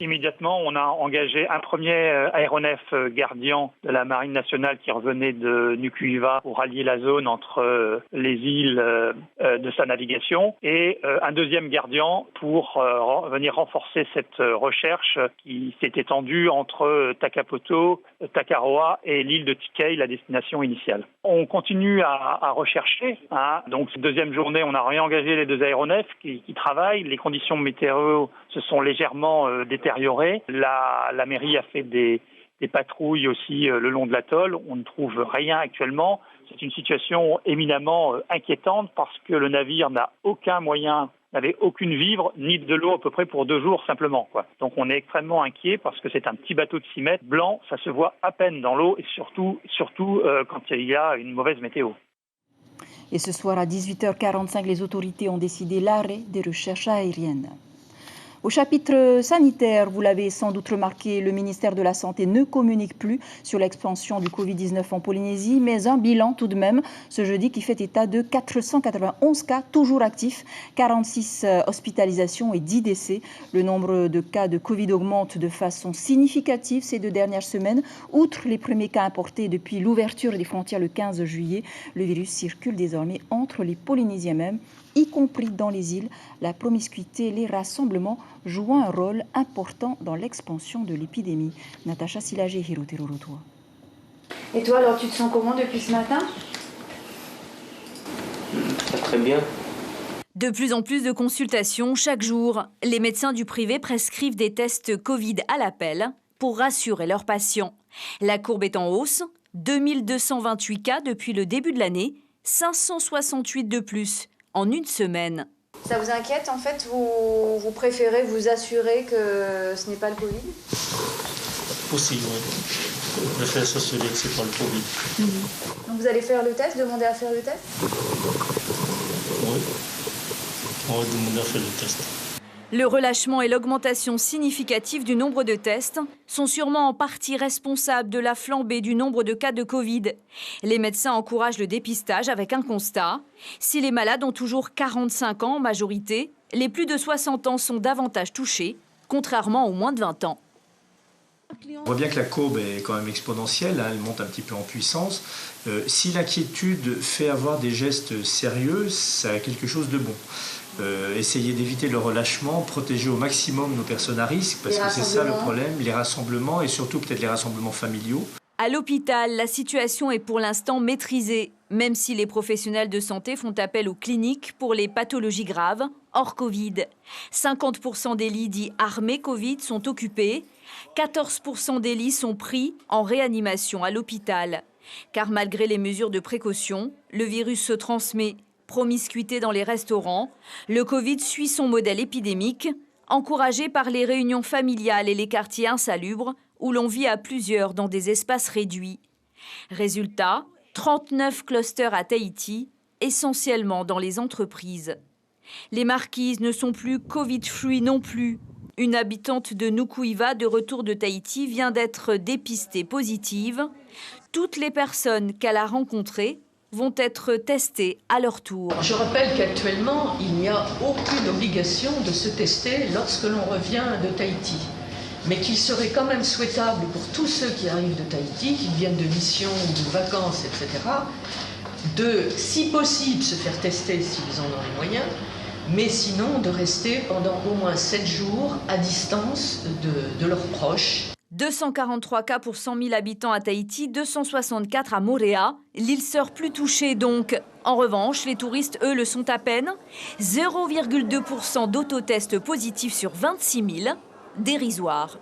Immédiatement, on a engagé un premier aéronef gardien de la Marine nationale qui revenait de Nukuiva pour rallier la zone entre les îles de sa navigation et un deuxième gardien pour venir renforcer cette recherche qui s'est étendue entre Takapoto, Takaroa et l'île de Tikei, la destination initiale. On continue à rechercher. Donc, cette deuxième journée, on a réengagé les deux aéronefs qui travaillent. Les conditions météo se sont légèrement détériorées. La mairie a fait des patrouilles aussi le long de l'atoll. On ne trouve rien actuellement. C'est une situation éminemment inquiétante parce que le navire n'avait aucune vivre, ni de l'eau à peu près pour 2 jours simplement, quoi. Donc on est extrêmement inquiet parce que c'est un petit bateau de 6 mètres, blanc, ça se voit à peine dans l'eau et surtout quand il y a une mauvaise météo. Et ce soir à 18h45, les autorités ont décidé l'arrêt des recherches aériennes. Au chapitre sanitaire, vous l'avez sans doute remarqué, le ministère de la Santé ne communique plus sur l'expansion du Covid-19 en Polynésie, mais un bilan tout de même ce jeudi qui fait état de 491 cas toujours actifs, 46 hospitalisations et 10 décès. Le nombre de cas de Covid augmente de façon significative ces 2 dernières semaines. Outre les premiers cas importés depuis l'ouverture des frontières le 15 juillet, le virus circule désormais entre les Polynésiens même, y compris dans les îles. La promiscuité et les rassemblements jouent un rôle important dans l'expansion de l'épidémie. Natacha Silagé, Hiroterurotoa. Et toi, alors, tu te sens comment depuis ce matin? Très bien. De plus en plus de consultations chaque jour. Les médecins du privé prescrivent des tests Covid à l'appel pour rassurer leurs patients. La courbe est en hausse. 2228 cas depuis le début de l'année, 568 de plus en une semaine. Ça vous inquiète en fait? Vous préférez vous assurer que ce n'est pas le Covid? Possible, oui. Je préfère s'assurer que ce n'est pas le Covid. Donc vous allez faire le test, demander à faire le test? Oui, on va demander à faire le test. Le relâchement et l'augmentation significative du nombre de tests sont sûrement en partie responsables de la flambée du nombre de cas de Covid. Les médecins encouragent le dépistage avec un constat. Si les malades ont toujours 45 ans en majorité, les plus de 60 ans sont davantage touchés, contrairement aux moins de 20 ans. On voit bien que la courbe est quand même exponentielle, elle monte un petit peu en puissance. Si l'inquiétude fait avoir des gestes sérieux, ça a quelque chose de bon. Essayer d'éviter le relâchement, protéger au maximum nos personnes à risque, parce que c'est ça le problème, les rassemblements et surtout peut-être les rassemblements familiaux. À l'hôpital, la situation est pour l'instant maîtrisée, même si les professionnels de santé font appel aux cliniques pour les pathologies graves, hors Covid. 50% des lits dits armés Covid sont occupés, 14% des lits sont pris en réanimation à l'hôpital. Car malgré les mesures de précaution, le virus se transmet. Promiscuité dans les restaurants, le Covid suit son modèle épidémique, encouragé par les réunions familiales et les quartiers insalubres où l'on vit à plusieurs dans des espaces réduits. Résultat, 39 clusters à Tahiti, essentiellement dans les entreprises. Les marquises ne sont plus Covid-free non plus. Une habitante de Nukuiva, de retour de Tahiti, vient d'être dépistée positive. Toutes les personnes qu'elle a rencontrées vont être testés à leur tour. Je rappelle qu'actuellement, il n'y a aucune obligation de se tester lorsque l'on revient de Tahiti. Mais qu'il serait quand même souhaitable pour tous ceux qui arrivent de Tahiti, qui viennent de mission ou de vacances, etc., de, si possible, se faire tester s'ils en ont les moyens, mais sinon de rester pendant au moins 7 jours à distance de leurs proches. 243 cas pour 100 000 habitants à Tahiti, 264 à Moorea, l'île sœur plus touchée donc. En revanche, les touristes, eux, le sont à peine. 0,2% d'autotests positifs sur 26 000, dérisoire.